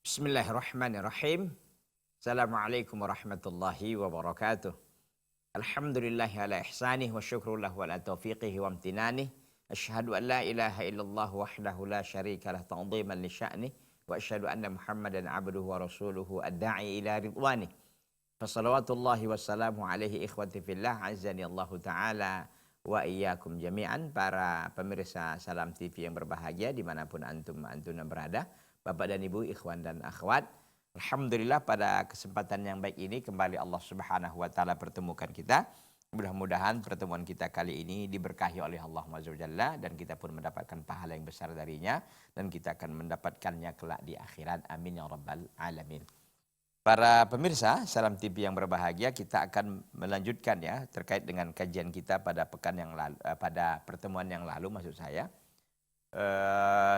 Bismillahirrahmanirrahim. Assalamualaikum warahmatullahi wabarakatuh. Alhamdulillahi ala ihsanih wa syukrullah wa ala taufiqihi wa amtinanih. Asyhadu an la ilaha illallah wahdahu la syarika lah ta'dhiman li sya'nih. Wa asyhadu anna Muhammadan abduhu wa rasuluhu ad-da'i ila ridwanih. Fassalawatullahi wassalamu alaihi ikhwati fillah azzani Allahu ta'ala wa iyyakum jami'an. Para pemirsa Salam TV yang berbahagia dimanapun antum berada, Bapak dan Ibu, ikhwan dan akhwat. Alhamdulillah pada kesempatan yang baik ini kembali Allah Subhanahu wa taala pertemukan kita. Mudah-mudahan pertemuan kita kali ini diberkahi oleh Allah Azza wa Jalla dan kita pun mendapatkan pahala yang besar darinya dan kita akan mendapatkannya kelak di akhirat. Amin ya rabbal alamin. Para pemirsa Salam TV yang berbahagia, kita akan melanjutkan ya terkait dengan kajian kita pada pekan yang lalu, pada pertemuan yang lalu maksud saya.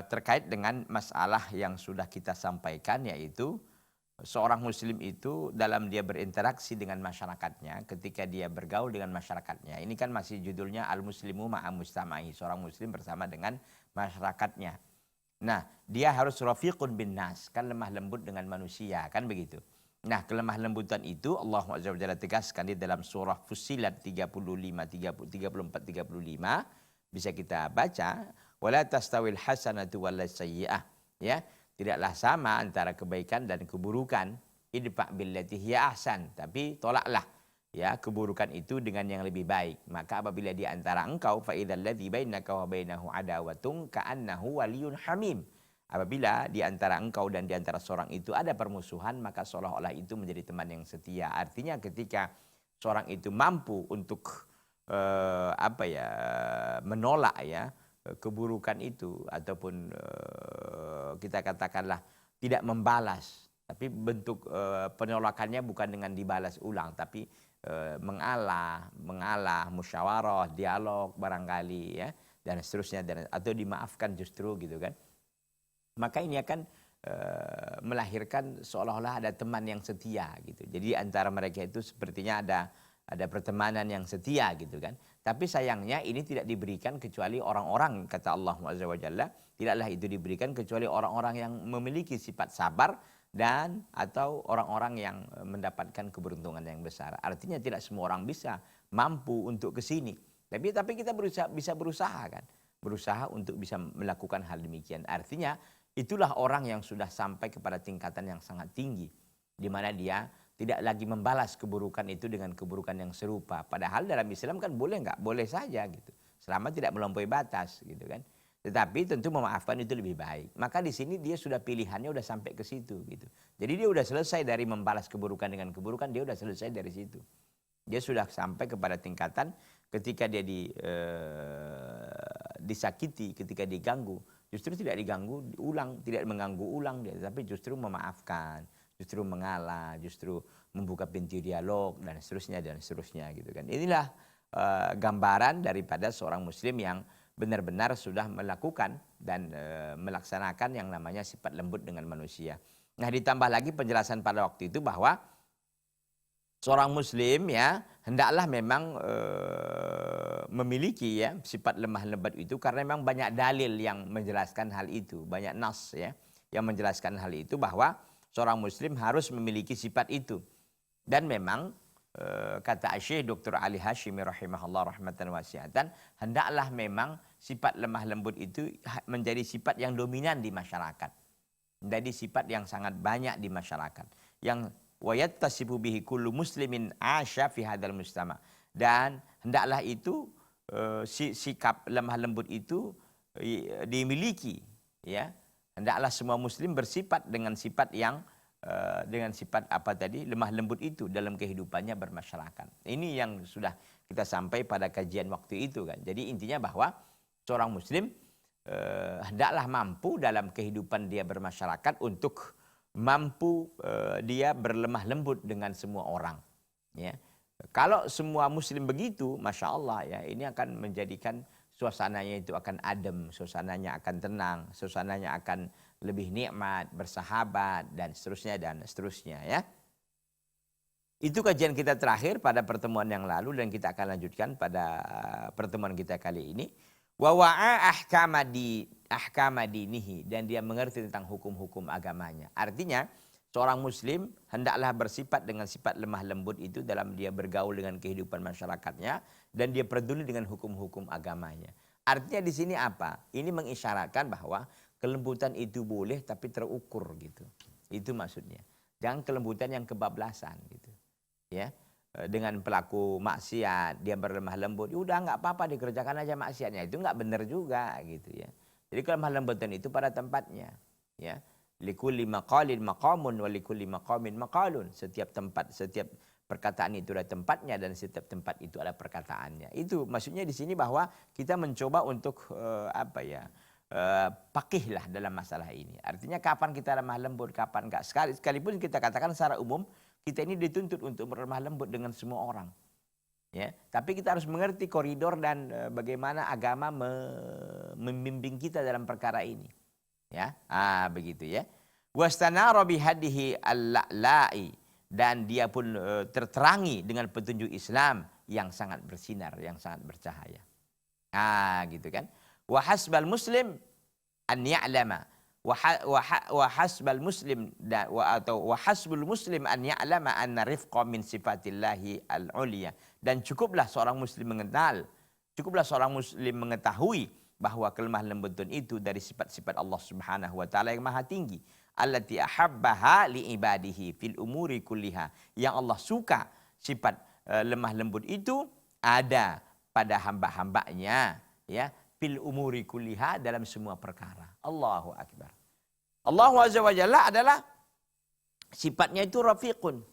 Terkait dengan masalah yang sudah kita sampaikan, yaitu seorang muslim itu dalam dia berinteraksi dengan masyarakatnya, ketika dia bergaul dengan masyarakatnya, ini kan masih judulnya al-muslimu ma'a mustama'i, seorang muslim bersama dengan masyarakatnya. Nah, dia harus rafiqun bin nas, kan lemah lembut dengan manusia, kan begitu. Nah, kelemah lembutan itu Allah Azza wa Jalla tegaskan di dalam surah Fussilat 34-35, bisa kita baca. Wala tastawil hasanatu wala sayyi'ah, ya, tidaklah sama antara kebaikan dan keburukan. Idfa' billati hiya ahsan, tapi tolaklah ya keburukan itu dengan yang lebih baik. Maka apabila di antara engkau fa idzal ladzi bainaka wa bainahu adawatun ka'annahu waliyyun hamim, apabila di antara engkau dan di antara seorang itu ada permusuhan, maka seolah-olah itu menjadi teman yang setia. Artinya ketika seorang itu mampu untuk menolak ya keburukan itu, ataupun kita katakanlah tidak membalas, tapi bentuk penolakannya bukan dengan dibalas ulang, tapi mengalah, musyawarah, dialog barangkali ya, dan seterusnya, atau dimaafkan justru gitu kan. Maka ini akan melahirkan seolah-olah ada teman yang setia gitu. Jadi antara mereka itu sepertinya ada pertemanan yang setia gitu kan. Tapi sayangnya ini tidak diberikan kecuali orang-orang, kata Allah Azza wa Jalla, tidaklah itu diberikan kecuali orang-orang yang memiliki sifat sabar dan atau orang-orang yang mendapatkan keberuntungan yang besar. Artinya tidak semua orang bisa mampu untuk ke sini. Tapi kita bisa berusaha kan. Berusaha untuk bisa melakukan hal demikian. Artinya itulah orang yang sudah sampai kepada tingkatan yang sangat tinggi, di mana dia tidak lagi membalas keburukan itu dengan keburukan yang serupa. Padahal dalam Islam kan boleh nggak? Boleh saja gitu. Selama tidak melampaui batas gitu kan. Tetapi tentu memaafkan itu lebih baik. Maka di sini dia sudah pilihannya udah sampai ke situ gitu. Jadi dia udah selesai dari membalas keburukan dengan keburukan, dia udah selesai dari situ. Dia sudah sampai kepada tingkatan ketika dia disakiti, ketika diganggu, justru tidak diganggu ulang, tidak mengganggu ulang dia, tapi justru memaafkan, justru mengalah, justru membuka pintu dialog dan seterusnya gitu kan. Inilah gambaran daripada seorang muslim yang benar-benar sudah melakukan dan melaksanakan yang namanya sifat lembut dengan manusia. Nah, ditambah lagi penjelasan pada waktu itu bahwa seorang muslim ya hendaklah memang memiliki ya sifat lemah lembut itu, karena memang banyak dalil yang menjelaskan hal itu, banyak nas ya yang menjelaskan hal itu, bahwa seorang muslim harus memiliki sifat itu. Dan memang kata Syekh Dr. Ali Hashimi rahimahullah rahmatan wasi'atan, hendaklah memang sifat lemah lembut itu menjadi sifat yang dominan di masyarakat. Menjadi sifat yang sangat banyak di masyarakat. Yang wayattasifu bihi kullu muslimin asya fi hadzal mujtama. Dan hendaklah itu sikap lemah lembut itu dimiliki ya. Hendaklah semua muslim bersifat dengan sifat yang lemah lembut itu dalam kehidupannya bermasyarakat. Ini yang sudah kita sampai pada kajian waktu itu kan. Jadi intinya bahwa seorang muslim hendaklah mampu dalam kehidupan dia bermasyarakat untuk mampu dia berlemah lembut dengan semua orang. Ya. Kalau semua muslim begitu, masya Allah ya, ini akan menjadikan suasananya itu akan adem, suasananya akan tenang, suasananya akan lebih nikmat, bersahabat, dan seterusnya ya. Itu kajian kita terakhir pada pertemuan yang lalu dan kita akan lanjutkan pada pertemuan kita kali ini. Wa wa'a ahkama dinihi, dan dia mengerti tentang hukum-hukum agamanya. Artinya seorang muslim hendaklah bersifat dengan sifat lemah lembut itu dalam dia bergaul dengan kehidupan masyarakatnya dan dia peduli dengan hukum-hukum agamanya. Artinya di sini apa? Ini mengisyaratkan bahwa kelembutan itu boleh tapi terukur gitu. Itu maksudnya. Jangan kelembutan yang kebablasan gitu. Ya, dengan pelaku maksiat dia berlemah lembut, udah nggak apa-apa dikerjakan aja maksiatnya, itu nggak benar juga gitu ya. Jadi kelemah lembutan itu pada tempatnya, ya. Likulli maqalin maqamun wa likulli maqamin maqalun. Setiap tempat, setiap perkataan itu ada tempatnya dan setiap tempat itu ada perkataannya. Itu maksudnya di sini bahwa kita mencoba untuk pakihlah dalam masalah ini. Artinya kapan kita lemah lembut, kapan enggak. Sekalipun kita katakan secara umum kita ini dituntut untuk berlemah lembut dengan semua orang. Ya, tapi kita harus mengerti koridor dan bagaimana agama membimbing kita dalam perkara ini. Ya, begitu ya. Wastanara bihadihi al-la'la'i, dan dia pun terterangi dengan petunjuk Islam yang sangat bersinar, yang sangat bercahaya. Gitu kan. Wa hasbal muslim an ya'lama wa hasbal muslim atau wa hasbul muslim an ya'lama anna rifqa min sifatillahi al-ulya, dan cukuplah seorang muslim mengenal, cukuplah seorang muslim mengetahui bahwa kelemah lembutan itu dari sifat-sifat Allah Subhanahu wa taala yang maha tinggi, allati ahabbaha li ibadihi fil umuri kulliha, yang Allah suka sifat lemah lembut itu ada pada hamba-hambanya ya, fil umuri kulliha, dalam semua perkara. Allahu akbar. Allah azza wa jalla adalah sifatnya itu rafiqun,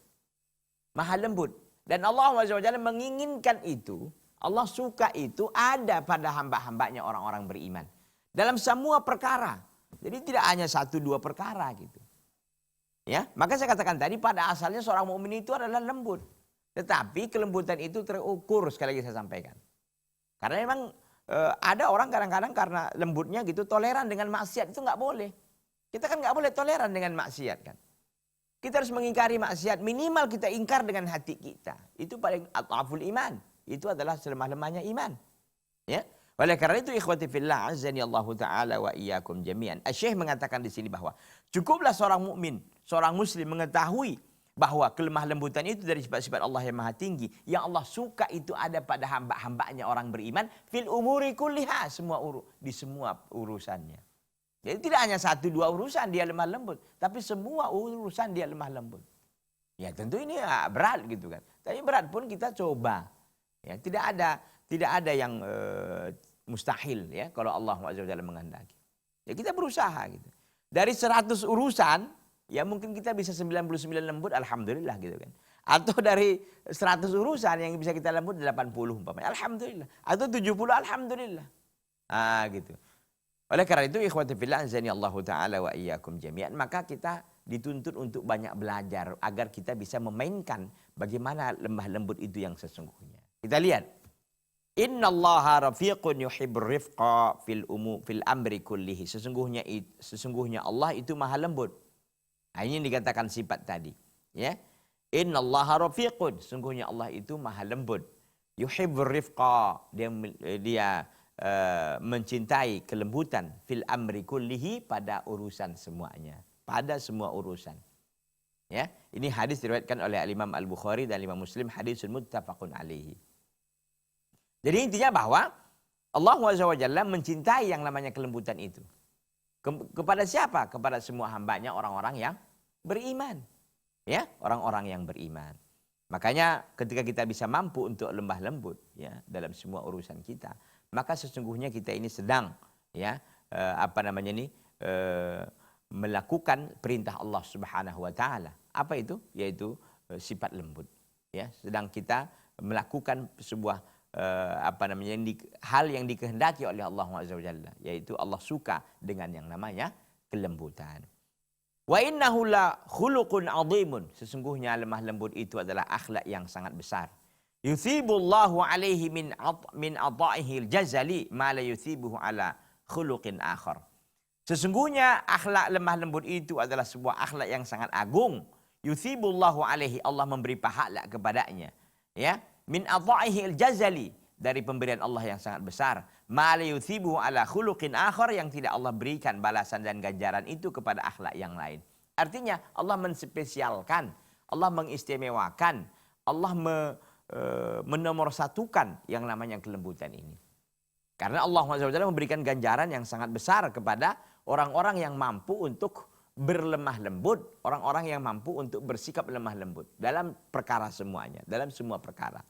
maha lembut, dan Allah azza wa jalla menginginkan itu, Allah suka itu ada pada hamba-hambanya orang-orang beriman dalam semua perkara. Jadi tidak hanya satu dua perkara gitu. Ya, maka saya katakan tadi pada asalnya seorang mukmin itu adalah lembut. Tetapi kelembutan itu terukur, sekali lagi saya sampaikan. Karena memang ada orang kadang-kadang karena lembutnya gitu toleran dengan maksiat, itu nggak boleh. Kita kan nggak boleh toleran dengan maksiat kan. Kita harus mengingkari maksiat, minimal kita ingkar dengan hati kita. Itu paling adhaful iman. Itu adalah selemah-lemahnya iman. Ya. Oleh karena itu ikhwati fillah azani Allah taala wa iyyakum jami'an. Asy-Syaikh mengatakan di sini bahwa cukuplah seorang mukmin, seorang muslim mengetahui bahwa kelemah lembutan itu dari sifat-sifat Allah yang maha tinggi, yang Allah suka itu ada pada hamba-hambanya orang beriman fil umuri kulliha, di semua urusannya. Jadi tidak hanya satu dua urusan dia lemah lembut, tapi semua urusan dia lemah lembut. Ya tentu ini berat gitu kan. Tapi berat pun kita coba. Ya, tidak ada yang mustahil ya kalau Allah Azza wa Jalla menghendaki. Ya kita berusaha gitu. Dari 100 urusan ya mungkin kita bisa 99 lembut, alhamdulillah gitu kan. Atau dari 100 urusan yang bisa kita lembut 80 umpamanya, alhamdulillah. Atau 70, alhamdulillah. Gitu. Oleh karena itu ikhwati fillah azani Allah taala wa iyyakum jami'an, maka kita dituntut untuk banyak belajar agar kita bisa memainkan bagaimana lemah lembut itu yang sesungguhnya. Kita lihat. Innallaha rafiqun yuhibbur rifqa fil amri kullihi. Sesungguhnya Allah itu maha lembut. Ini dikatakan sifat tadi, ya. Innallaha rafiqun, sesungguhnya Allah itu maha lembut. Yuhibbur rifqa, dia mencintai kelembutan fil amri kullihi, pada urusan semuanya, pada semua urusan. Ya, ini hadis diriwayatkan oleh Imam Al-Bukhari dan Imam Muslim, hadisun muttafaqun alaihi. Jadi intinya bahwa Allah SWT mencintai yang namanya kelembutan itu. Kepada siapa? Kepada semua hambanya, orang-orang yang beriman. Ya, orang-orang yang beriman. Makanya ketika kita bisa mampu untuk lembah lembut ya dalam semua urusan kita, maka sesungguhnya kita ini sedang ya melakukan perintah Allah Subhanahu wa taala. Apa itu? Yaitu sifat lembut. Ya, sedang kita melakukan sebuah hal yang dikehendaki oleh Allah Azza wa Jalla, yaitu Allah suka dengan yang namanya kelembutan. Wa innahu la khuluqun 'azimun, sesungguhnya lemah lembut itu adalah akhlak yang sangat besar. Yuthibullahu alaihi min adaihi al-jazali ma la yuthibuhu ala khuluqin akhar. Sesungguhnya akhlak lemah lembut itu adalah sebuah akhlak yang sangat agung. Yuthibullahu alaihi, Allah memberi pahala kepadanya. Ya, min adaihi al-jazali, dari pemberian Allah yang sangat besar. Ma la yuthibuhu ala khuluqin akhar, yang tidak Allah berikan balasan dan ganjaran itu kepada akhlak yang lain. Artinya Allah menspesialkan, Allah mengistimewakan, Allah menomorsatukan yang namanya kelembutan ini. Karena Allah SWT memberikan ganjaran yang sangat besar kepada orang-orang yang mampu untuk berlemah lembut, orang-orang yang mampu untuk bersikap lemah lembut dalam perkara semuanya, dalam semua perkara.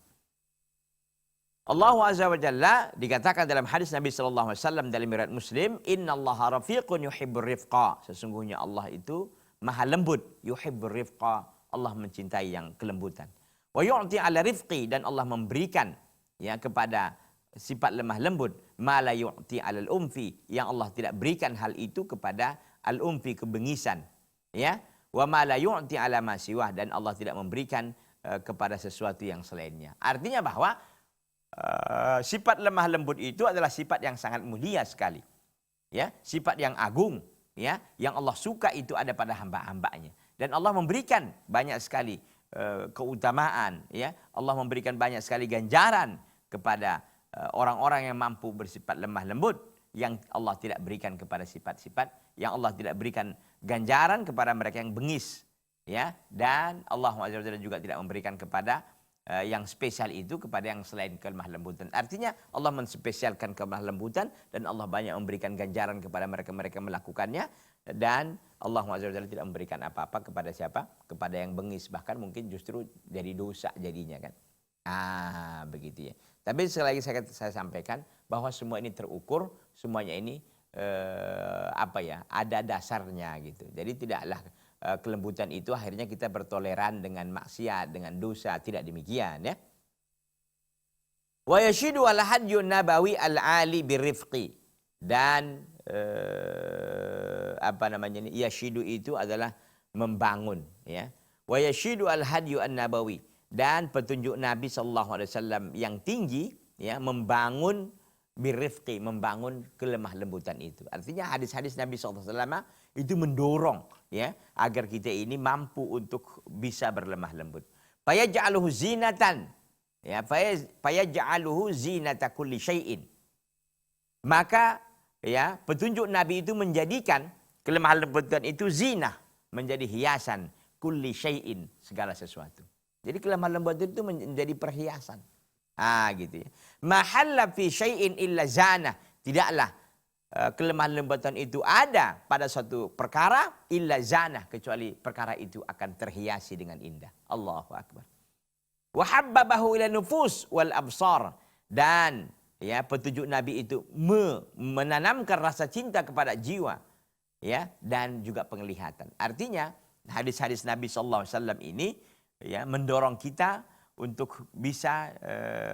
Allah SWT dikatakan dalam hadis Nabi SAW dalam riwayat Muslim, Innallaha rafiqun yuhibbur rifqa. Sesungguhnya Allah itu maha lembut, yuhibbur rifqa. Allah mencintai yang kelembutan. Wa yu'ti ala rifqi, dan Allah memberikan ya kepada sifat lemah lembut, ma la yu'ti ala al-umfi, yang Allah tidak berikan hal itu kepada al-umfi, kebengisan, ya. Wa ma la yu'ti ala ma siwah, dan Allah tidak memberikan kepada sesuatu yang selainnya. Artinya bahwa sifat lemah lembut itu adalah sifat yang sangat mulia sekali. Ya, sifat yang agung, ya, yang Allah suka itu ada pada hamba-hambanya. Dan Allah memberikan banyak sekali keutamaan, ya. Allah memberikan banyak sekali ganjaran kepada orang-orang yang mampu bersifat lemah lembut, yang Allah tidak berikan kepada sifat-sifat, yang Allah tidak berikan ganjaran kepada mereka yang bengis, ya. Dan Allah juga tidak memberikan kepada yang spesial itu kepada yang selain kelemah lembutan. Artinya Allah menspesialkan kelemah lembutan, dan Allah banyak memberikan ganjaran kepada mereka-mereka melakukannya. Dan Allah SWT tidak memberikan apa-apa kepada siapa? Kepada yang bengis, bahkan mungkin justru jadi dosa jadinya kan. Begitu ya. Tapi sekali lagi saya sampaikan bahwa semua ini terukur, semuanya ini ada dasarnya gitu. Jadi tidaklah kelembutan itu akhirnya kita bertoleran dengan maksiat, dengan dosa, tidak demikian ya. Wa yashidu al-hadyun nabawi al-ali birifqi, dan yashidu itu adalah membangun ya. Wa yashidu al-hadyu an-nabawi, dan petunjuk Nabi SAW yang tinggi ya, membangun birifqi, membangun kelemah lembutan itu. Artinya hadis-hadis Nabi SAW itu mendorong ya agar kita ini mampu untuk bisa berlemah lembut. Fayaj'aluhu zinatan, ya, fayaj'aluhu zinata kulli syai'in. Maka ya, petunjuk Nabi itu menjadikan kelemah lembutan itu zinah, menjadi hiasan kulli syai'in, segala sesuatu. Jadi kelemah lembutan itu menjadi perhiasan. Gitu ya. Mahalla fi syai'in illa zana. Tidaklah kelemah lembutan itu ada pada suatu perkara illa zana, kecuali perkara itu akan terhiasi dengan indah. Allahu akbar. Wa habbabahu ila nufus wal absar, dan ya petunjuk Nabi itu menanamkan rasa cinta kepada jiwa ya, dan juga penglihatan. Artinya hadis-hadis Nabi SAW ini ya mendorong kita untuk bisa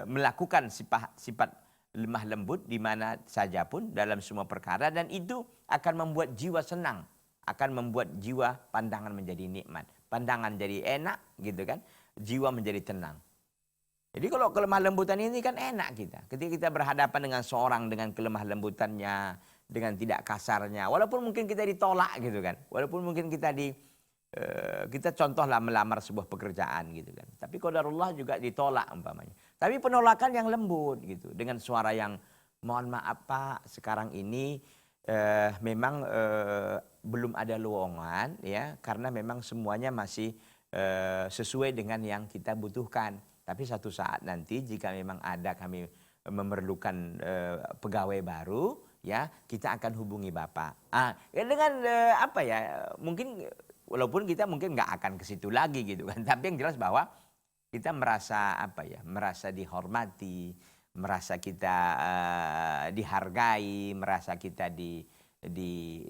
melakukan sifat lemah lembut di mana saja pun dalam semua perkara, dan itu akan membuat jiwa senang, akan membuat jiwa pandangan menjadi nikmat, pandangan jadi enak gitu kan, jiwa menjadi tenang. Jadi kalau kelemah lembutan ini kan enak kita. Ketika kita berhadapan dengan seorang dengan kelemah lembutannya, dengan tidak kasarnya, walaupun mungkin kita ditolak gitu kan, walaupun mungkin kita kita contohlah melamar sebuah pekerjaan gitu kan, tapi qadarullah juga ditolak umpamanya. Tapi penolakan yang lembut gitu, dengan suara yang mohon maaf Pak, sekarang ini memang belum ada lowongan ya, karena memang semuanya masih sesuai dengan yang kita butuhkan. Tapi satu saat nanti jika memang ada kami memerlukan pegawai baru ya, kita akan hubungi Bapak. Ya dengan mungkin walaupun kita mungkin nggak akan ke situ lagi gitu kan, tapi yang jelas bahwa kita merasa merasa dihormati, merasa kita dihargai, merasa kita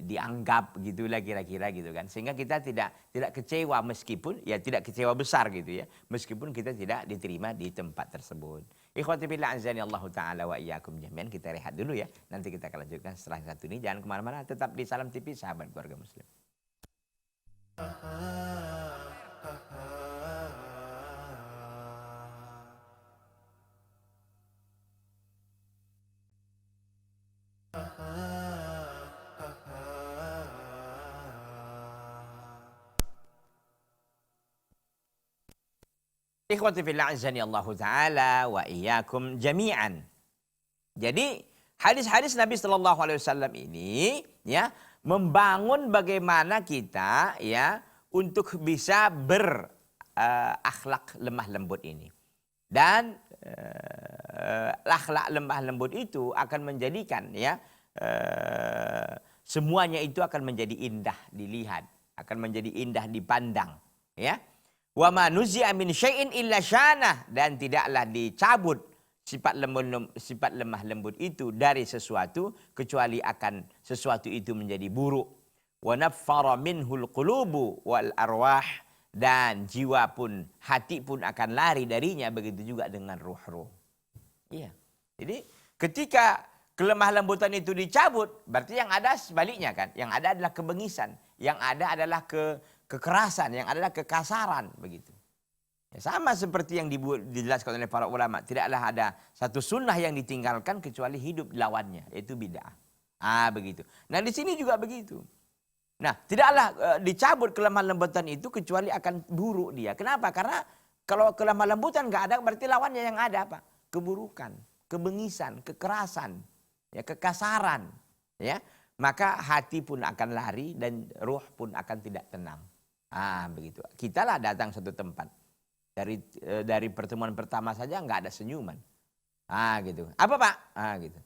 dianggap gitulah kira-kira gitu kan, sehingga kita tidak kecewa, meskipun ya tidak kecewa besar gitu ya, meskipun kita tidak diterima di tempat tersebut. Ikhwati fillah azani Allah taala wa iyyakum jami'an. Kita rehat dulu ya, nanti kita akan lanjutkan setelah yang satu ini. Jangan kemana-mana, tetap di Salam TV Sahabat Keluarga Muslim. Ikhwati fillah azani Allah Ta'ala wa iyyakum jami'an. Jadi hadis-hadis Nabi Shallallahu Alaihi Wasallam ini ya membangun bagaimana kita ya untuk bisa berakhlak lemah lembut ini. Dan akhlak lemah lembut itu akan menjadikan ya semuanya itu akan menjadi indah dilihat, akan menjadi indah dipandang ya. Wa ma nuzi'a min syai'in illa syanah, dan tidaklah dicabut sifat lemah lembut itu dari sesuatu kecuali akan sesuatu itu menjadi buruk. Wa naffara minhul qulubu wal arwah, dan jiwa pun, hati pun akan lari darinya, begitu juga dengan ruh-ruh. Iya. Jadi ketika kelemah lembutan itu dicabut, berarti yang ada sebaliknya kan. Yang ada adalah kebengisan, yang ada adalah kekerasan, yang adalah kekasaran, begitu. Ya, sama seperti yang dijelaskan oleh para ulama, tidaklah ada satu sunnah yang ditinggalkan kecuali hidup lawannya, yaitu bid'ah. Begitu. Nah, di sini juga begitu. Nah, tidaklah dicabut kelemah lembutan itu kecuali akan buruk dia. Kenapa? Karena kalau kelemah lembutan nggak ada, berarti lawannya yang ada apa? Keburukan, kebengisan, kekerasan, ya, kekasaran, ya. Maka hati pun akan lari dan ruh pun akan tidak tenang. Begitu. Kita lah datang satu tempat. Dari pertemuan pertama saja nggak ada senyuman. Gitu. Apa Pak? Gitu.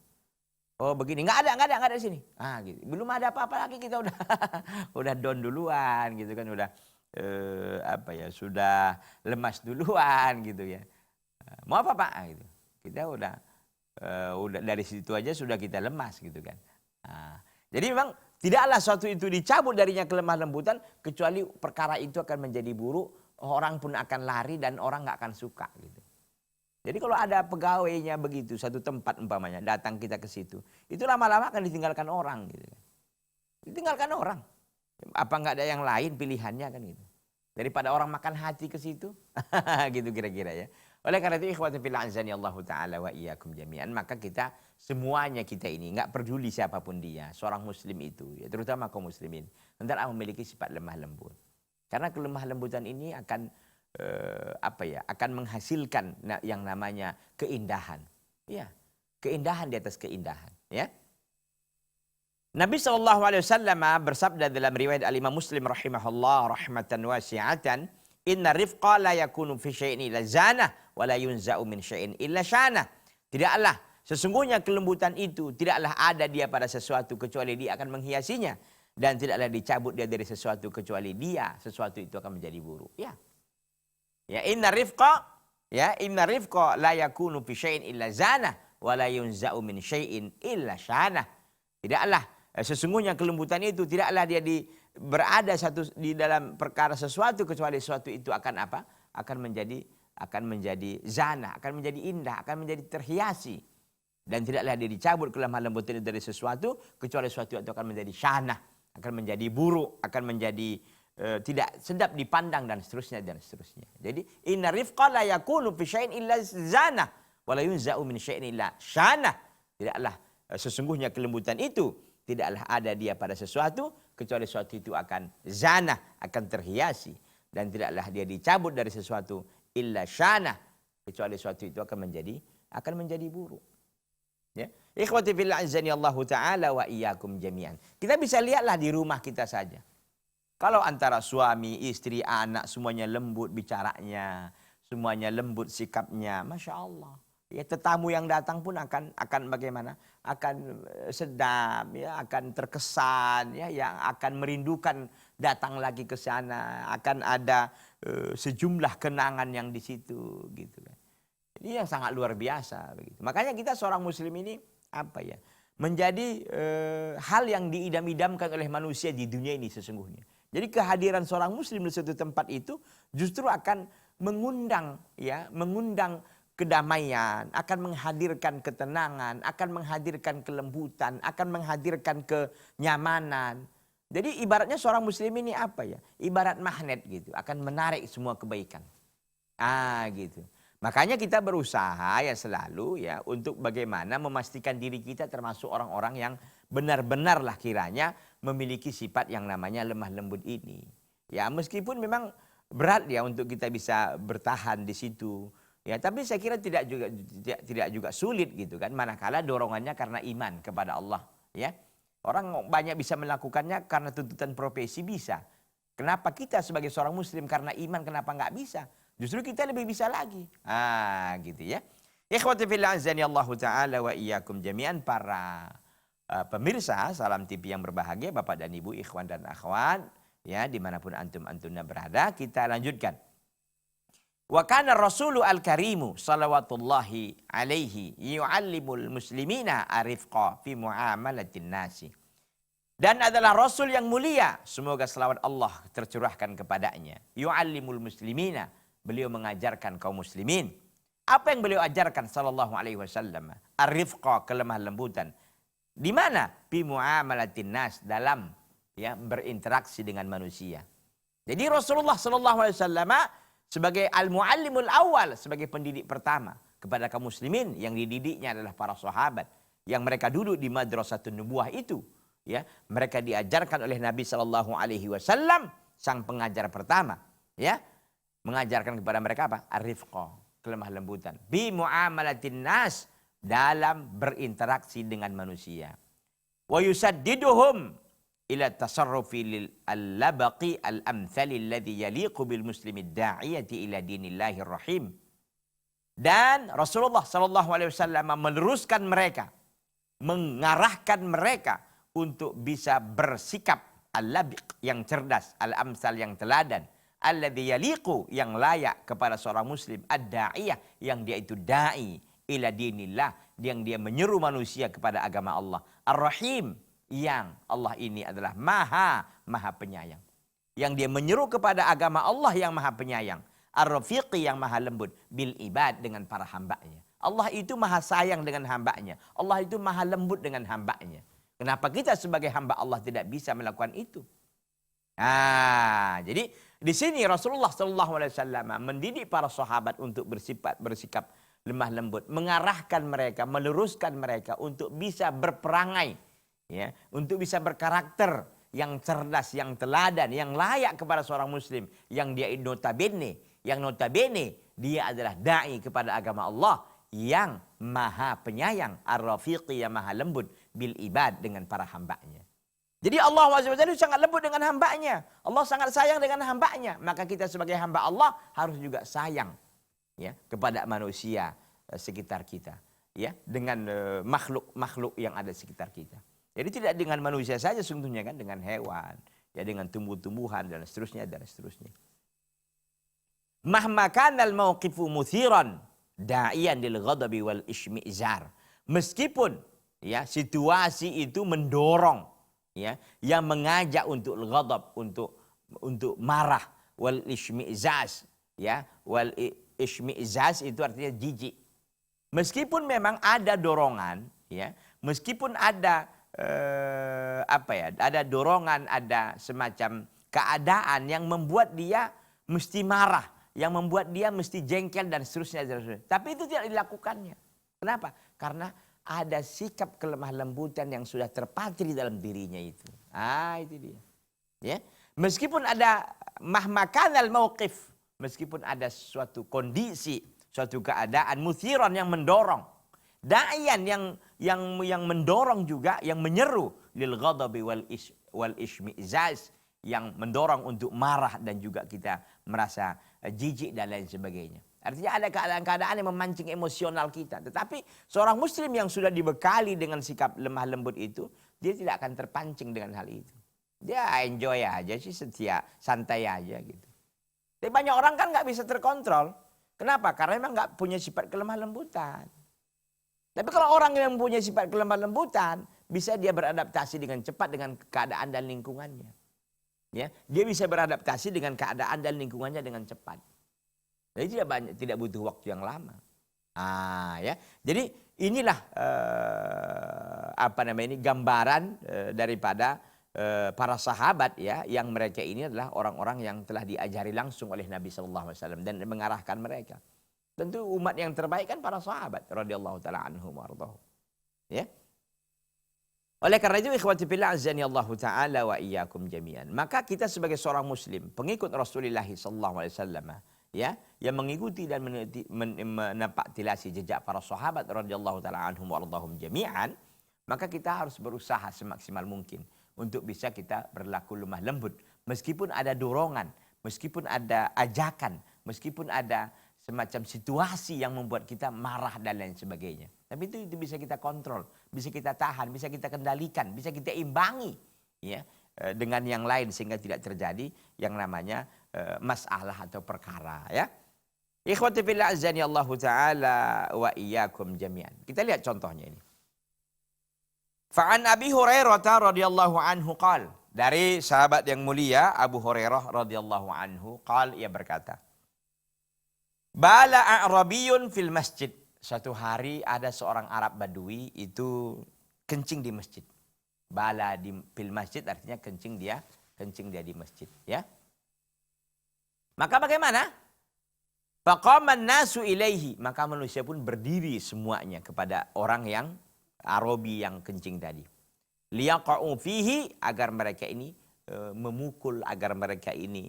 Oh begini, nggak ada di sini. Gitu. Belum ada apa-apa lagi kita udah down duluan gitu kan, udah sudah lemas duluan gitu ya. Mau apa Pak? Gitu. Kita udah dari situ aja sudah kita lemas gitu kan. Jadi memang tidaklah suatu itu dicabut darinya kelemah lembutan kecuali perkara itu akan menjadi buruk, orang pun akan lari dan orang nggak akan suka gitu. Jadi kalau ada pegawainya begitu, satu tempat umpamanya, datang kita ke situ, itu lama-lama akan ditinggalkan orang gitu. Ditinggalkan orang. Apa nggak ada yang lain pilihannya kan gitu. Daripada orang makan hati ke situ, gitu kira-kira ya. Oleh karena itu ikhwati fillah azani Allah Ta'ala wa iyyakum jami'an, maka kita semuanya kita ini nggak peduli siapapun dia, seorang muslim itu, ya terutama kaum muslimin, hendaklah memiliki sifat lemah lembut. Karena kelemah lembutan ini akan akan menghasilkan yang namanya keindahan. Ya, keindahan di atas keindahan, ya. Nabi SAW bersabda dalam riwayat Al-Imam Muslim rahimahullah rahmatan wasi'atan, inna rifqa la yakunu fi syai'in illa zanah wa la yunza'u min syai'in illa syanah. Tidaklah sesungguhnya kelembutan itu tidaklah ada dia pada sesuatu kecuali dia akan menghiasinya, dan tidaklah dicabut dia dari sesuatu kecuali dia sesuatu itu akan menjadi buruk. Ya. Ya inna rifqa la yakunu fi syai'in illa zanah wa la yunza'u min syai'in illa syanah. Tidaklah sesungguhnya kelembutan itu tidaklah dia berada di dalam perkara sesuatu kecuali sesuatu itu akan apa? Akan menjadi zana, akan menjadi indah, akan menjadi terhiasi. Dan tidaklah dia dicabut kelemah lembutan dari sesuatu kecuali sesuatu itu akan menjadi syanah, akan menjadi buruk, akan menjadi tidak sedap dipandang dan seterusnya dan seterusnya. Jadi inna rifqa la yakunu fi syai'in illa zanah wa la yunza'u min syai'in illa syanah. Tidaklah sesungguhnya kelembutan itu tidaklah ada dia pada sesuatu kecuali sesuatu itu akan zanah, akan terhiasi, dan tidaklah dia dicabut dari sesuatu illa syanah kecuali sesuatu itu akan menjadi buruk. Ya. Ikhwati fillah azani Allah Ta'ala wa iyyakum jami'an. Kita bisa lihatlah di rumah kita saja. Kalau antara suami, istri, anak semuanya lembut bicaranya, semuanya lembut sikapnya, Masya Allah. Ya, tetamu yang datang pun akan bagaimana? Akan sedap, ya, akan terkesan, ya, yang akan merindukan datang lagi ke sana. Akan ada sejumlah kenangan yang di situ, gitu kan. Ini yang sangat luar biasa, begitu. Makanya kita seorang muslim ini menjadi hal yang diidam-idamkan oleh manusia di dunia ini sesungguhnya. Jadi kehadiran seorang muslim di suatu tempat itu justru akan mengundang kedamaian, akan menghadirkan ketenangan, akan menghadirkan kelembutan, akan menghadirkan kenyamanan. Jadi ibaratnya seorang muslim ini Ibarat magnet gitu, akan menarik semua kebaikan. Gitu. Makanya kita berusaha ya selalu ya untuk bagaimana memastikan diri kita termasuk orang-orang yang benar-benarlah kiranya memiliki sifat yang namanya lemah lembut ini. Ya meskipun memang berat ya untuk kita bisa bertahan di situ. Ya, tapi saya kira tidak juga sulit gitu kan, manakala dorongannya karena iman kepada Allah, ya. Orang banyak bisa melakukannya karena tuntutan profesi bisa. Kenapa kita sebagai seorang muslim karena iman kenapa nggak bisa? Justru kita lebih bisa lagi. Gitu ya. Ikhwati fillah azani Allah taala wa iyyakum jami'an, para pemirsa Salam TV yang berbahagia, Bapak dan Ibu, ikhwan dan akhwat, ya dimanapun antum-antumnya berada, kita lanjutkan. Wa kana rasulu al-karimu salawatullahi alaihi yu'allimul muslimina arifqa fi muamalatin nasi. Dan adalah Rasul yang mulia, semoga selawat Allah tercurahkan kepadanya. Yu'allimul muslimina, beliau mengajarkan kaum muslimin. Apa yang beliau ajarkan sallallahu alaihi wasallam? Arifqa, kelemah lembutan. Di mana? Fi muamalatin nas, dalam ya berinteraksi dengan manusia. Jadi Rasulullah sallallahu alaihi wasallam sebagai al-muallimul awal, sebagai pendidik pertama kepada kaum muslimin, yang dididiknya adalah para sahabat yang mereka duduk di madrasatun nubuwah itu, ya, mereka diajarkan oleh Nabi sallallahu alaihi wasallam, sang pengajar pertama, ya, mengajarkan kepada mereka apa? Arifqa, kelemah lembutan, bi muamalatin nas, dalam berinteraksi dengan manusia. Wa yusaddiduhum ila tasarrufi lil al-labaqi al-amthali alladhi yaliqu bil muslimid da'iyati ila dinillahir rahim. Dan Rasulullah sallallahu alaihi wasallam meneruskan mereka, mengarahkan mereka untuk bisa bersikap al-labiq, yang cerdas, al-amsal, yang teladan, alladhi yaliqu, yang layak kepada seorang muslim, ad-da'iyah, yang dia itu dai ila dinillah, yang dia menyeru manusia kepada agama Allah, ar-rahim, yang Allah ini adalah maha penyayang, yang dia menyeru kepada agama Allah yang maha penyayang, ar-rafiqi, yang maha lembut, bil ibad, dengan para hambanya. Allah itu maha sayang dengan hambanya, Allah itu maha lembut dengan hambanya. Kenapa kita sebagai hamba Allah tidak bisa melakukan itu? Jadi di sini Rasulullah SAW mendidik para sahabat untuk bersikap lemah lembut, mengarahkan mereka, meluruskan mereka untuk bisa berperangai, ya, untuk bisa berkarakter yang cerdas, yang teladan, yang layak kepada seorang muslim, yang dia notabene dia adalah dai kepada agama Allah yang maha penyayang, ar-rafiqi, yang maha lembut, bil ibad, dengan para hambanya. Jadi Allah SWT sangat lembut dengan hambanya, Allah sangat sayang dengan hambanya, maka kita sebagai hamba Allah harus juga sayang, ya, kepada manusia sekitar kita, ya, dengan makhluk-makhluk yang ada di sekitar kita. Jadi tidak dengan manusia saja sesungguhnya kan, dengan hewan, ya, dengan tumbuh-tumbuhan dan seterusnya dan seterusnya. Mahma kanal mauqifu muthiran da'iyan lil ghadabi wal ishmi'zar. Meskipun ya situasi itu mendorong, ya, yang mengajak untuk ghadab, untuk marah, wal ishmi'zaz, ya, wal ishmi'zaz itu artinya jijik. Meskipun memang ada dorongan, ya, meskipun ada ada dorongan, ada semacam keadaan yang membuat dia mesti marah, yang membuat dia mesti jengkel dan seterusnya. Tapi itu tidak dilakukannya. Kenapa? Karena ada sikap kelemah lembutan yang sudah terpatri dalam dirinya itu. Itu dia. Ya, meskipun ada mahmakanal mauqif, meskipun ada suatu kondisi, suatu keadaan muthiran yang mendorong, da'iyan yang mendorong juga, yang menyeru lil ghadabi wal ishmi'zaz, yang mendorong untuk marah dan juga kita merasa jijik dan lain sebagainya. Artinya ada keadaan-keadaan yang memancing emosional kita. Tetapi seorang muslim yang sudah dibekali dengan sikap lemah lembut itu, dia tidak akan terpancing dengan hal itu. Dia enjoy aja sih, setia, santai aja gitu. Tapi banyak orang kan nggak bisa terkontrol. Kenapa? Karena memang nggak punya sifat kelemah lembutan. Tapi kalau orang yang mempunyai sifat kelemah lembutan, bisa dia beradaptasi dengan cepat dengan keadaan dan lingkungannya. Ya, dia bisa beradaptasi dengan keadaan dan lingkungannya dengan cepat. Jadi tidak butuh waktu yang lama. Ya. Jadi inilah gambaran daripada para sahabat, ya, yang mereka ini adalah orang-orang yang telah diajari langsung oleh Nabi SAW dan mengarahkan mereka. Tentu umat yang terbaik kan para sahabat radhiyallahu taala anhum warḍahum. Ya. Oleh karena itu ikhwati fillah azani Allah taala wa iyyakum jami'an. Maka kita sebagai seorang muslim, pengikut Rasulullah sallallahu alaihi wasallam, ya, yang mengikuti dan menapaktilasi jejak para sahabat radhiyallahu taala anhum warḍahum jami'an, maka kita harus berusaha semaksimal mungkin untuk bisa kita berlaku lemah lembut meskipun ada dorongan, meskipun ada ajakan, meskipun ada semacam situasi yang membuat kita marah dan lain sebagainya. Tapi itu bisa kita kontrol, bisa kita tahan, bisa kita kendalikan, bisa kita imbangi, ya, dengan yang lain sehingga tidak terjadi yang namanya masalah atau perkara, ya. Ikhwati fillah azani Allah taala wa iyyakum jami'an. Kita lihat contohnya ini. Fa'an Abi Hurairah radhiyallahu anhu qala, dari sahabat yang mulia Abu Hurairah radhiyallahu anhu qala, ia berkata, Bala a'rabiyun fil masjid. Suatu hari ada seorang Arab Badui itu kencing di masjid. Bala di fil masjid artinya kencing dia di masjid, ya. Maka bagaimana? Faqaman nasu ilaihi, maka manusia pun berdiri semuanya kepada orang yang Arabi yang kencing tadi. Liyaqa'u fihi, agar mereka ini memukul, agar mereka ini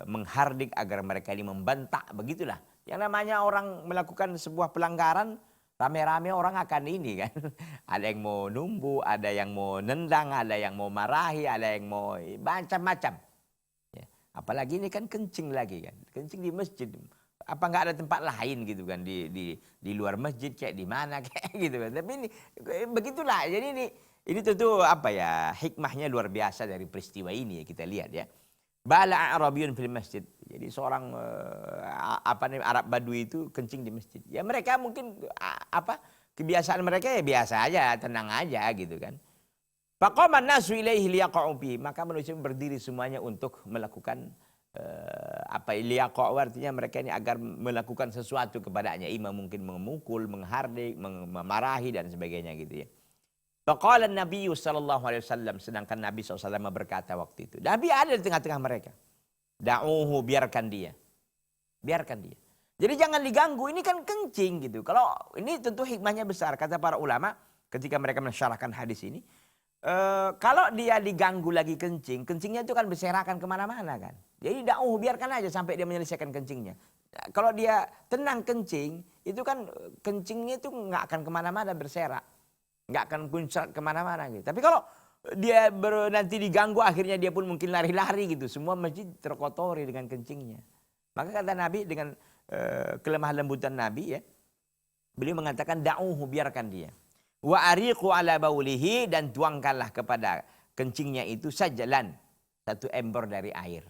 menghardik, agar mereka ini membentak, begitulah. Yang namanya orang melakukan sebuah pelanggaran, rame-rame orang akan ini kan. Ada yang mau numbu, ada yang mau nendang, ada yang mau marahi, ada yang mau macam-macam. Ya. Apalagi ini kan kencing lagi kan, kencing di masjid. Apa nggak ada tempat lain gitu kan di luar masjid kayak di mana kayak gitu kan. Tapi ini begitulah. Jadi ini tentu apa ya, hikmahnya luar biasa dari peristiwa ini ya, kita lihat ya. Bala Arabiyun fil masjid. Jadi seorang Arab Badui itu kencing di masjid. Ya mereka mungkin kebiasaan mereka ya biasa aja, tenang aja gitu kan. Faqaman nasu ilaihi liyaqa'u bi, maka manusia berdiri semuanya untuk melakukan liyaqa'u, artinya mereka ini agar melakukan sesuatu kepadanya, imam mungkin memukul, menghardik, memarahi dan sebagainya gitu ya. Faqala Nabi sallallahu alaihi wasallam, sedangkan Nabi SAW berkata waktu itu. Nabi ada di tengah-tengah mereka. Da'uhu, biarkan dia. Biarkan dia. Jadi jangan diganggu, ini kan kencing gitu. Kalau ini tentu hikmahnya besar, kata para ulama ketika mereka mensyarahkan hadis ini. Kalau dia diganggu lagi kencing, kencingnya itu kan berserakan kemana-mana kan. Jadi da'uhu, biarkan aja sampai dia menyelesaikan kencingnya. Kalau dia tenang kencing, itu kan kencingnya itu nggak akan kemana-mana berserak. Nggak akan kuncrat kemana-mana gitu. Tapi kalau dia nanti diganggu, akhirnya dia pun mungkin lari-lari gitu. Semua masjid terkotori dengan kencingnya. Maka kata Nabi dengan kelemah lembutan Nabi ya, beliau mengatakan da'uhu, biarkan dia. Wa ariqu ala baulihi, dan tuangkanlah kepada kencingnya itu sajalan, satu ember dari air.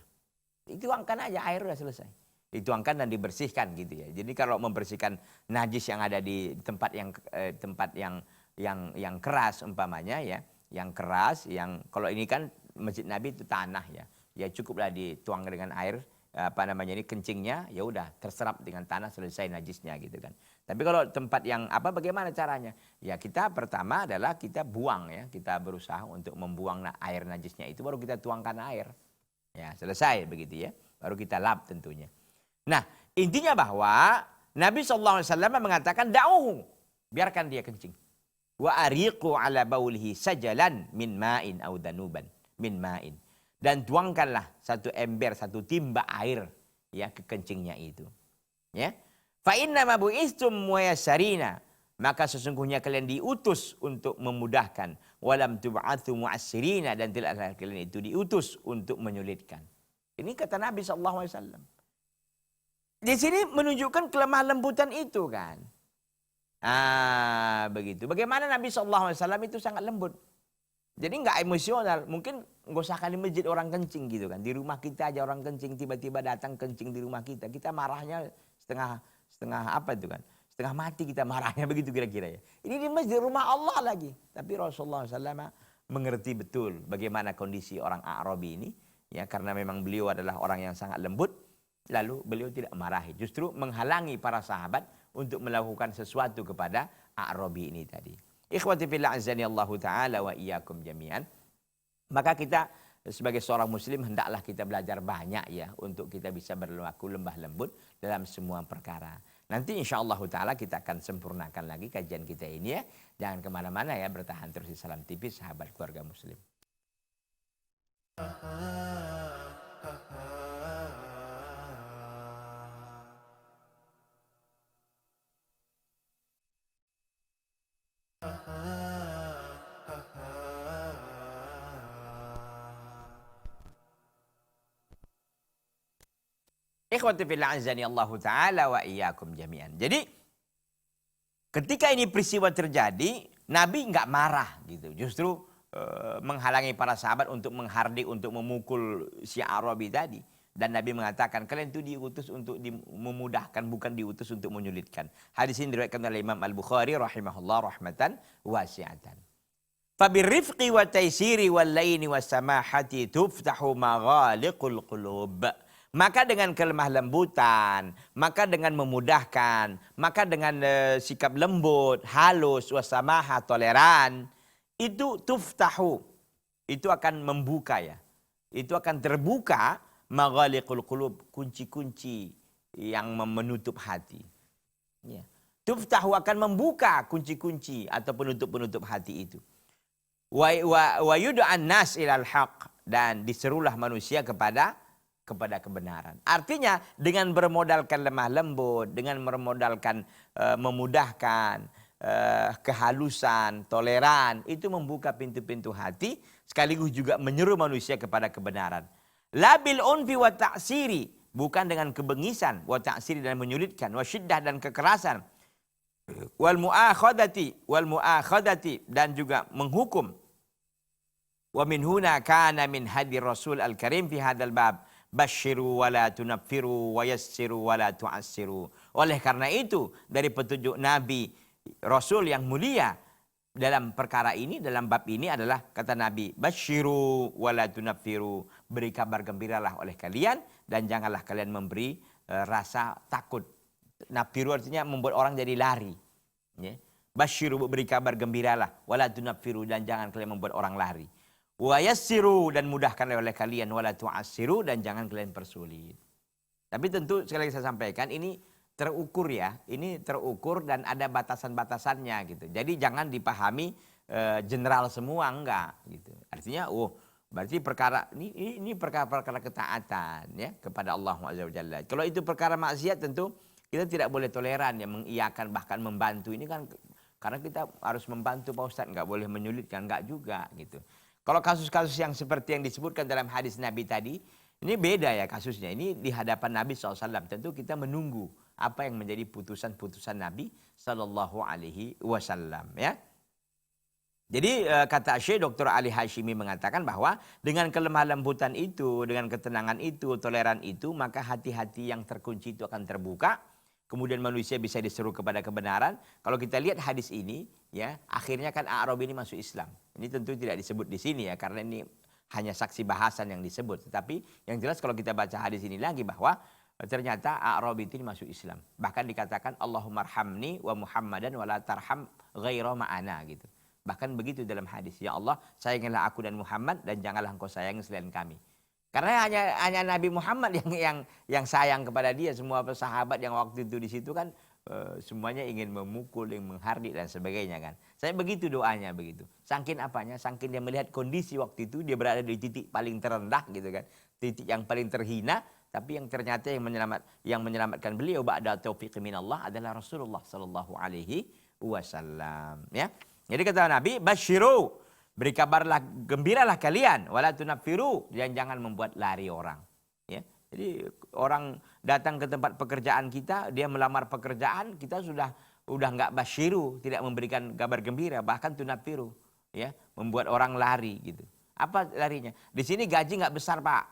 Dituangkan aja, air udah selesai. Dituangkan dan dibersihkan gitu ya. Jadi kalau membersihkan najis yang ada di tempat yang keras umpamanya ya, yang keras, yang kalau ini kan Masjid Nabi itu tanah ya, ya cukuplah dituang dengan air ini kencingnya, ya udah terserap dengan tanah, selesai najisnya gitu kan. Tapi kalau tempat yang bagaimana caranya? Ya kita pertama adalah kita buang ya, kita berusaha untuk membuang air najisnya itu, baru kita tuangkan air, ya selesai begitu ya, baru kita lap tentunya. Nah intinya bahwa Nabi SAW mengatakan da'uhu, biarkan dia kencing. Wa ariqu ala baulihi sajalan min ma'in au danuban min ma'in, dan tuangkanlah satu ember, satu timba air ya ke kencingnya itu ya. Fa inna ma bu'istum muyassarina, maka sesungguhnya kalian diutus untuk memudahkan, walam tub'atsu mu'assirina, dan tidaklah kalian itu diutus untuk menyulitkan. Ini kata Nabi SAW. Di sini menunjukkan kelemah lembutan itu kan. Begitu. Bagaimana Nabi SAW itu sangat lembut. Jadi nggak emosional. Mungkin nggak usah kali masjid orang kencing gitu kan. Di rumah kita aja orang kencing, tiba-tiba datang kencing di rumah kita. Kita marahnya setengah setengah mati kita marahnya, begitu kira-kira ya. Ini di masjid rumah Allah lagi. Tapi Rasulullah SAW mengerti betul bagaimana kondisi orang Arabi ini. Ya, karena memang beliau adalah orang yang sangat lembut. Lalu beliau tidak marahi. Justru menghalangi para sahabat untuk melakukan sesuatu kepada Arabi ini tadi. Ikhwati fillah azani Allah taala wa iyyakum jami'an. Maka kita sebagai seorang muslim hendaklah kita belajar banyak ya untuk kita bisa berlaku lembah lembut dalam semua perkara. Nanti insya Allah ta'ala kita akan sempurnakan lagi kajian kita ini ya. Jangan kemana-mana ya, bertahan terus di Salam TV, sahabat keluarga muslim. Ikhwati fillah azani Allah Ta'ala wa iyyakum jami'an. Jadi ketika ini peristiwa terjadi, Nabi nggak marah gitu. Justru menghalangi para sahabat untuk menghardik, untuk memukul si Arabi tadi. Dan Nabi mengatakan, kalian itu diutus untuk memudahkan, bukan diutus untuk menyulitkan. Hadis ini diriwayatkan oleh Imam Al-Bukhari rahimahullah rahmatan wasi'atan. Fabirrifqi wa taysiri wal laini was samahati tuftahu maghaliqul qulub. Maka dengan kelemah lembutan, maka dengan memudahkan, maka dengan sikap lembut, halus, wasamaha, toleran, itu tuftahu, itu akan membuka ya. Itu akan terbuka maghaliqul qulub, kunci-kunci yang menutup hati. Ya. Tuftahu akan membuka kunci-kunci atau penutup-penutup hati itu. Wa yud'an nas ilal haq, dan diserulah manusia kepada kebenaran. Artinya dengan bermodalkan lemah lembut, dengan bermodalkan memudahkan, kehalusan, toleran, itu membuka pintu-pintu hati, sekaligus juga menyeru manusia kepada kebenaran. Labil unfi wa ta'siri, bukan dengan kebengisan, wa ta'siri dan menyulitkan, wa syiddah dan kekerasan, wal mu'akhadati dan juga menghukum. Wa min huna kana min hadi Rasul al-Karim fi hadzal bab. Basyiru wala tunaffiru wa yassiru wala tu'assiru. Oleh karena itu, dari petunjuk Nabi Rasul yang mulia dalam perkara ini, dalam bab ini adalah kata Nabi, basyiru wala tunaffiru, beri kabar gembiralah oleh kalian dan janganlah kalian memberi rasa takut. Nafiru artinya membuat orang jadi lari. Ya. Basyiru, beri kabar gembiralah, wala tunaffiru, dan jangan kalian membuat orang lari. Wa yassiru, dan mudahkanlah oleh kalian, wala tu'assiru, dan jangan kalian persulit. Tapi tentu sekali lagi saya sampaikan, ini terukur ya, ini terukur dan ada batasan-batasannya gitu. Jadi jangan dipahami general semua, enggak gitu. Artinya berarti perkara ini perkara-perkara ketaatan ya kepada Allah Azza wa Jalla. Kalau itu perkara maksiat tentu kita tidak boleh toleran ya, mengiyakan bahkan membantu. Ini kan karena kita harus membantu Pak Ustadz, enggak boleh menyulitkan, enggak juga gitu. Kalau kasus-kasus yang seperti yang disebutkan dalam hadis Nabi tadi, ini beda ya kasusnya. Ini di hadapan Nabi SAW. Tentu kita menunggu apa yang menjadi putusan-putusan Nabi SAW. Ya. Jadi kata Syekh Dr. Ali Hashimi mengatakan bahwa dengan kelemah lembutan itu, dengan ketenangan itu, toleran itu, maka hati-hati yang terkunci itu akan terbuka. Kemudian manusia bisa diseru kepada kebenaran. Kalau kita lihat hadis ini, ya akhirnya kan A'rabi ini masuk Islam. Ini tentu tidak disebut di sini ya, karena ini hanya saksi bahasan yang disebut. Tetapi yang jelas kalau kita baca hadis ini lagi bahwa ternyata A'rabi ini masuk Islam. Bahkan dikatakan Allahumma arhamni wa Muhammadan wa la tarham ghaira ma'ana gitu. Bahkan begitu dalam hadis, ya Allah sayangilah aku dan Muhammad dan janganlah engkau sayangi selain kami. Karena hanya Nabi Muhammad yang sayang kepada dia. Semua sahabat yang waktu itu di situ kan semuanya ingin memukul, ingin menghardik dan sebagainya kan. Saya begitu doanya begitu. Saking apanya? Saking dia melihat kondisi waktu itu dia berada di titik paling terendah gitu kan. Titik yang paling terhina, tapi yang ternyata yang menyelamatkan beliau ba'da taufiq minallah adalah Rasulullah sallallahu alaihi wasallam ya. Jadi kata Nabi, basyiru, beri kabarlah, gembiralah kalian, wala tunaffiru, dan jangan membuat lari orang. Ya. Jadi orang datang ke tempat pekerjaan kita, dia melamar pekerjaan, kita sudah nggak basyiru, tidak memberikan kabar gembira, bahkan tunaffiru, ya, membuat orang lari gitu. Apa larinya? Di sini gaji nggak besar Pak,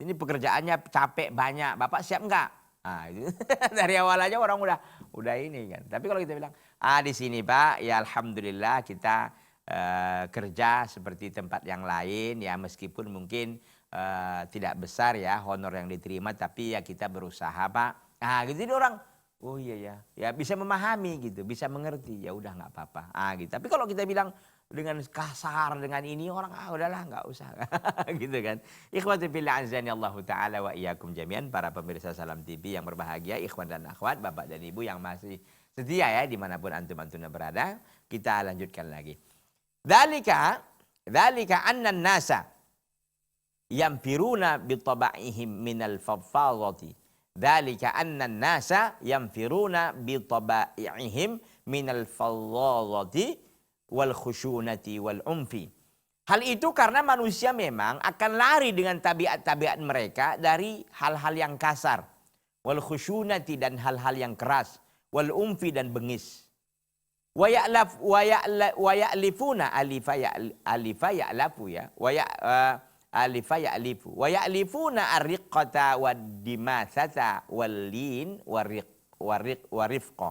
ini pekerjaannya capek banyak, Bapak siap nggak? Nah, itu. Dari awal aja orang udah ini kan. Tapi kalau kita bilang, di sini Pak, ya alhamdulillah kita kerja seperti tempat yang lain ya, meskipun mungkin tidak besar ya honor yang diterima, tapi ya kita berusaha Pak. Nah gitu, jadi orang oh iya ya bisa memahami gitu, bisa mengerti, ya udah nggak apa-apa. Gitu. Tapi kalau kita bilang dengan kasar dengan ini orang udahlah nggak usah gitu kan. Ikhwati fillah azani Allah taala wa iyyakum jami'an, para pemirsa Salam TV yang berbahagia, ikhwan dan akhwat, bapak dan ibu yang masih setia ya dimanapun antum berada. Kita lanjutkan lagi. Dzalika anna nasa yamfiruna bi taba'ihim minal fadfadati. Dzalika anna nasa yamfiruna bi taba'ihim minal fadfadati wal khusyunati wal umfi. Hal itu karena manusia memang akan lari dengan tabiat-tabiat mereka dari hal-hal yang kasar, wal khusyunati dan hal-hal yang keras, wal umfi dan bengis. Wa ya'lifuna alifa ya'lafu ya. Alifa ya'lifu. Wa ya'lifuna ar-riqqata wad dimasata wal lin warifqa.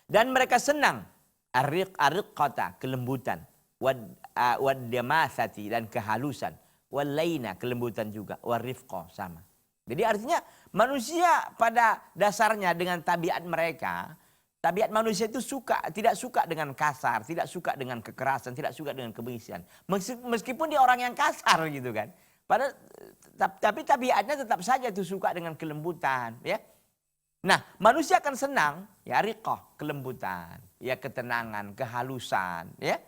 Dan mereka senang ar-riqqata kelembutan, wad damasati dan kehalusan, wal laina kelembutan juga, warifqa sama. Jadi artinya manusia pada dasarnya dengan tabiat mereka, tabiat manusia itu tidak suka dengan kasar, tidak suka dengan kekerasan, tidak suka dengan kebengisian. Meskipun dia orang yang kasar gitu kan. Tapi tabiatnya tetap saja itu suka dengan kelembutan, ya. Nah, manusia akan senang ya riqah, kelembutan, ya ketenangan, kehalusan, ya.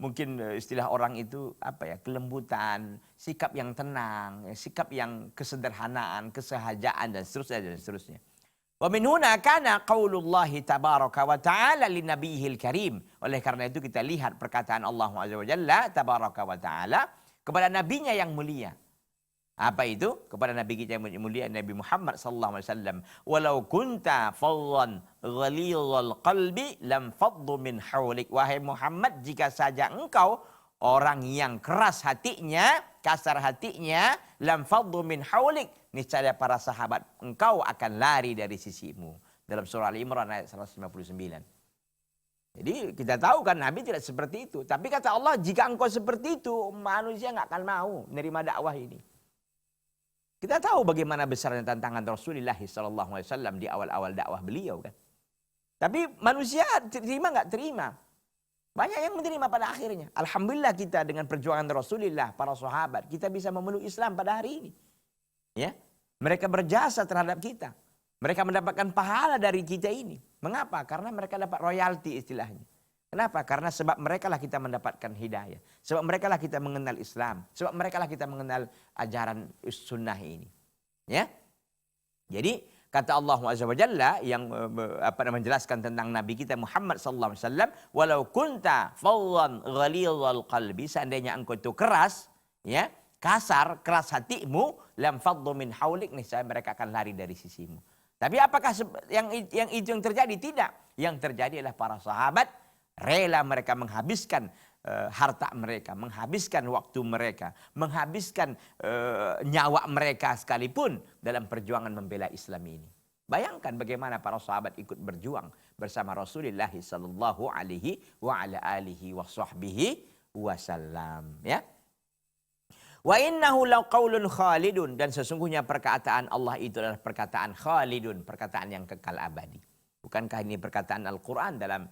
Mungkin istilah orang itu kelembutan, sikap yang tenang, ya, sikap yang kesederhanaan, kesehajaan dan seterusnya. Wa min huna kana qaulullahi tabaraka wa ta'ala li nabiyil karim. Oleh karena itu kita lihat perkataan Allah Azza wa Jalla tabaraka wa ta'ala kepada nabinya yang mulia. Apa itu? Kepada Nabi kita yang mulia Nabi Muhammad sallallahu alaihi wasallam. Walau kunta faddan ghalidhal qalbi lam faddu min haulik. Wahai Muhammad, jika saja engkau orang yang keras hatinya, kasar hatinya, lam faddu min haulik, niscaya para sahabat engkau akan lari dari sisimu. Dalam surah Al-Imran ayat 159. Jadi kita tahu kan Nabi tidak seperti itu. Tapi kata Allah, jika engkau seperti itu, manusia nggak akan mau menerima dakwah ini. Kita tahu bagaimana besarnya tantangan Rasulullah SAW di awal-awal dakwah beliau kan. Tapi manusia terima nggak terima. Banyak yang menerima pada akhirnya. Alhamdulillah kita dengan perjuangan Rasulullah, para sahabat, kita bisa memeluk Islam pada hari ini. Ya, mereka berjasa terhadap kita. Mereka mendapatkan pahala dari kita ini. Mengapa? Karena mereka dapat royalti istilahnya. Kenapa? Karena sebab mereka lah kita mendapatkan hidayah. Sebab mereka lah kita mengenal Islam. Sebab mereka lah kita mengenal ajaran sunnah ini. Ya. Jadi kata Allah Azza wa Jalla yang menjelaskan tentang Nabi kita Muhammad sallallahu alaihi wasallam, walau kunta faddan ghalidhal qalbi, seandainya engkau itu keras, ya, kasar, keras hatimu, lam faddu min haulik, niscaya mereka akan lari dari sisimu. Tapi apakah yang itu yang terjadi? Tidak. Yang terjadi adalah para sahabat rela mereka menghabiskan harta mereka, menghabiskan waktu mereka, menghabiskan nyawa mereka sekalipun dalam perjuangan membela Islam ini. Bayangkan bagaimana para sahabat ikut berjuang bersama Rasulullah sallallahu alaihi wa ala alihi wa sahbihi wasallam, ya. Wa innahu laqaulun khalidun, dan sesungguhnya perkataan Allah itu adalah perkataan khalidun, perkataan yang kekal abadi. Bukankah ini perkataan Al-Qur'an dalam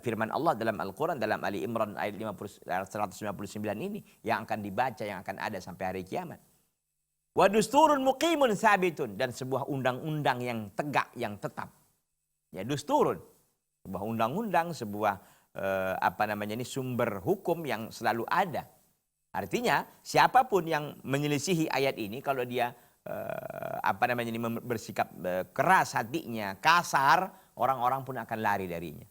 firman Allah dalam Al-Quran, dalam Ali Imran ayat 159 ini yang akan dibaca, yang akan ada sampai hari kiamat. Wa dusturun muqimun sabitun, dan sebuah undang-undang yang tegak, yang tetap. Ya, dusturun, sebuah undang-undang, sebuah sumber hukum yang selalu ada. Artinya siapapun yang menyelisihi ayat ini, kalau dia bersikap keras hatinya, kasar, orang-orang pun akan lari darinya.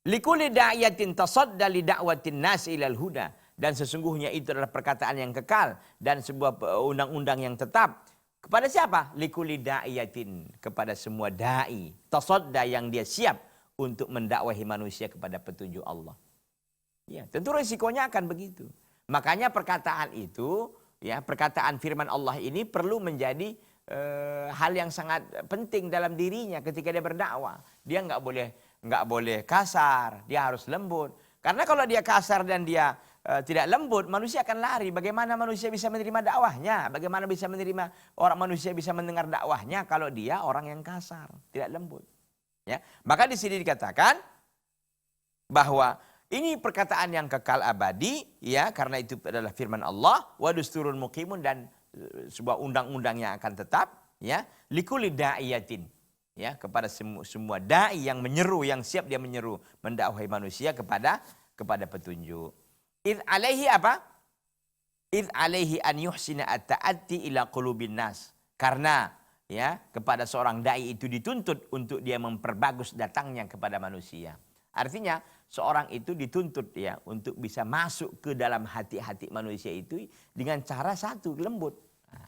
Likulli da'iyatin tasadda li da'watin nas ilal huda, dan sesungguhnya itu adalah perkataan yang kekal dan sebuah undang-undang yang tetap. Kepada siapa? Likulli da'iyatin, kepada semua dai, tasadda yang dia siap untuk mendakwahi manusia kepada petunjuk Allah. Ya, tentu risikonya akan begitu. Makanya perkataan itu, ya, perkataan firman Allah ini perlu menjadi hal yang sangat penting dalam dirinya ketika dia berdakwah. Dia nggak boleh kasar, dia harus lembut. Karena kalau dia kasar dan dia tidak lembut, manusia akan lari. Bagaimana manusia bisa menerima dakwahnya? Bagaimana bisa menerima manusia bisa mendengar dakwahnya kalau dia orang yang kasar, tidak lembut? Ya, maka di sini dikatakan bahwa ini perkataan yang kekal abadi, ya, karena itu adalah firman Allah, wa dusturun muqimun, dan sebuah undang-undang yang akan tetap, ya, likulli da'iyatin, ya, kepada semua dai yang menyeru, yang siap dia menyeru, mendakwahi manusia kepada petunjuk. Id alaihi apa? Id alaihi an yuhsina at-ta'atti ila qulubin nas. Karena, ya, kepada seorang dai itu dituntut untuk dia memperbagus datangnya kepada manusia. Artinya seorang itu dituntut, ya, untuk bisa masuk ke dalam hati-hati manusia itu dengan cara satu, lembut. Nah,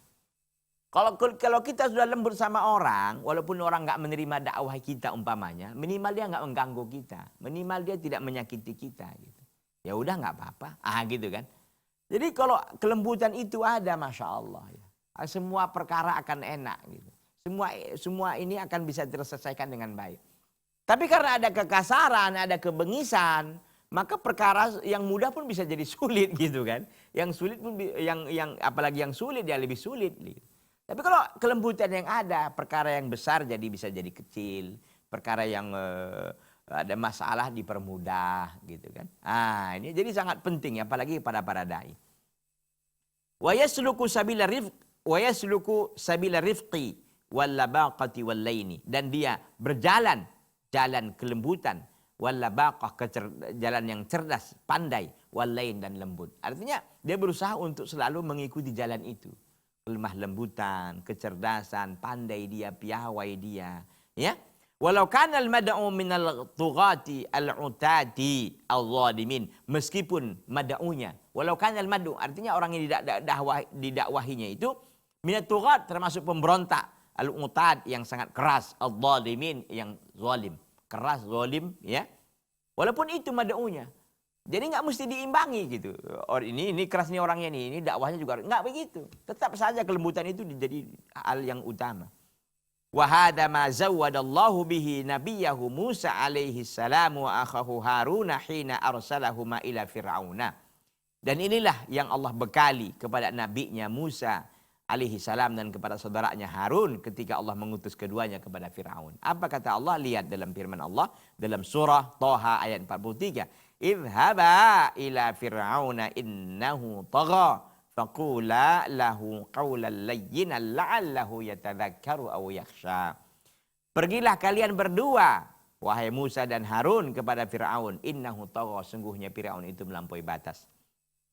kalau kita sudah lembut sama orang, walaupun orang nggak menerima dakwah kita umpamanya, minimal dia nggak mengganggu kita, minimal dia tidak menyakiti kita, gitu. Ya udah nggak apa-apa, gitu kan. Jadi kalau kelembutan itu ada, masya Allah, ya, semua perkara akan enak, gitu. Semua ini akan bisa diselesaikan dengan baik. Tapi karena ada kekasaran, ada kebengisan, maka perkara yang mudah pun bisa jadi sulit, gitu kan. Yang sulit pun yang apalagi yang sulit ya lebih sulit, gitu. Tapi kalau kelembutan yang ada, perkara yang besar bisa jadi kecil, perkara yang ada masalah dipermudah, gitu kan. Ini jadi sangat penting, apalagi pada para dai. Wa yasluku sabila rifqi wal labaqati wal laini, dan dia berjalan jalan kelembutan, wal labaqah, jalan yang cerdas, pandai, wal lain, dan lembut. Artinya dia berusaha untuk selalu mengikuti jalan itu. Lemah lembutan, kecerdasan, pandai dia, piawai dia, ya. Walau kana al-mad'u minal tughati al-utati al-zalimin, meskipun mad'unya, walau kana al-mad'u, artinya orang yang didakwahinya itu minat tughat, termasuk pemberontak, al-utad yang sangat keras, al-zalimin yang zalim, keras, zalim, ya. Walaupun itu mad'unya. Jadi nggak mesti diimbangi, gitu. Ini keras nih orangnya ini dakwahnya juga nggak begitu. Tetap saja kelembutan itu jadi hal yang utama. Wa hadza ma zawwadallahu bihi nabiyahu Musa alaihi salam wa akhahu Harun hina arsalahuma ila fir'auna. Dan inilah yang Allah bekali kepada nabinya Musa alaihi salam dan kepada saudaranya Harun ketika Allah mengutus keduanya kepada Fir'aun. Apa kata Allah? Lihat dalam firman Allah dalam surah Thaha ayat 43. Idhaba ila fir'auna innahu tagha faqula lahu qawlan layyinan la'allahu yatadhakkaru aw yakhsha. Pergilah kalian berdua, wahai Musa dan Harun, kepada Fir'aun. Innahu tagha, sungguhnya Fir'aun itu melampaui batas.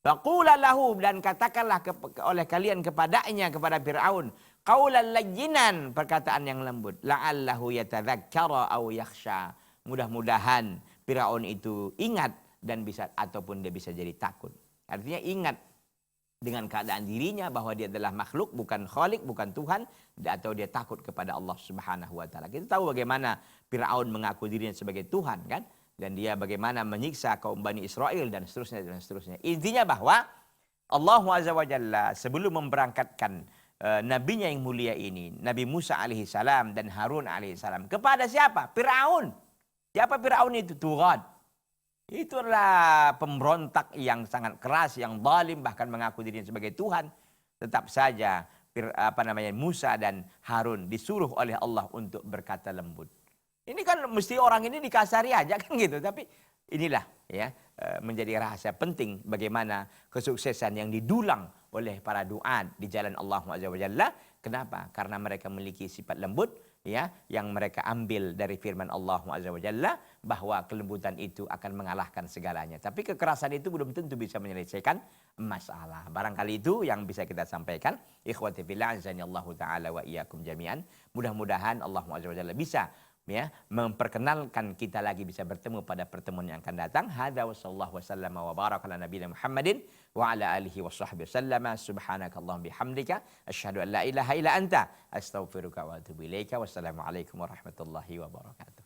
Faqula lahu, dan katakanlah oleh kalian kepadanya, kepada Fir'aun, qawlan layyinan, perkataan yang lembut, la'allahu yatadhakkara aw yakhsha. Mudah-mudahan Fir'aun itu ingat dan bisa, ataupun dia bisa jadi takut. Artinya ingat dengan keadaan dirinya bahwa dia adalah makhluk, bukan khalik, bukan Tuhan, atau dia takut kepada Allah Subhanahu wa taala. Kita tahu bagaimana Fir'aun mengaku dirinya sebagai Tuhan, kan? Dan dia bagaimana menyiksa kaum Bani Israel dan seterusnya dan seterusnya. Intinya bahwa Allah Azza wa Jalla sebelum memberangkatkan nabinya yang mulia ini, Nabi Musa alaihi salam dan Harun alaihi salam, kepada siapa? Fir'aun. Siapa Fir'aun itu? Tughat. Itu adalah pemberontak yang sangat keras, yang zalim, bahkan mengaku dirinya sebagai Tuhan. Tetap saja Musa dan Harun disuruh oleh Allah untuk berkata lembut. Ini kan mesti orang ini dikasari aja kan gitu, tapi inilah, ya, menjadi rahasia penting bagaimana kesuksesan yang didulang oleh para duat di jalan Allah Azza wa Jalla. Kenapa? Karena mereka memiliki sifat lembut, ya, yang mereka ambil dari firman Allah Azza wa Jalla bahwa kelembutan itu akan mengalahkan segalanya. Tapi kekerasan itu belum tentu bisa menyelesaikan masalah. Barangkali itu yang bisa kita sampaikan. Ikhwati fillah, azanillahu taala wa iyyakum jami'an. Mudah-mudahan Allah Azza wa Jalla bisa, ya, memperkenalkan kita lagi bisa bertemu pada pertemuan yang akan datang. Hadza wa sallallahu wasallam wa baraka ala nabiyina Muhammadin wa ala alihi washabbihi wasallama. Subhanakallahumma bihamdika asyhadu an la ilaha illa anta astaghfiruka wa atubu ilaika. Wassalamualaikum warahmatullahi wabarakatuh.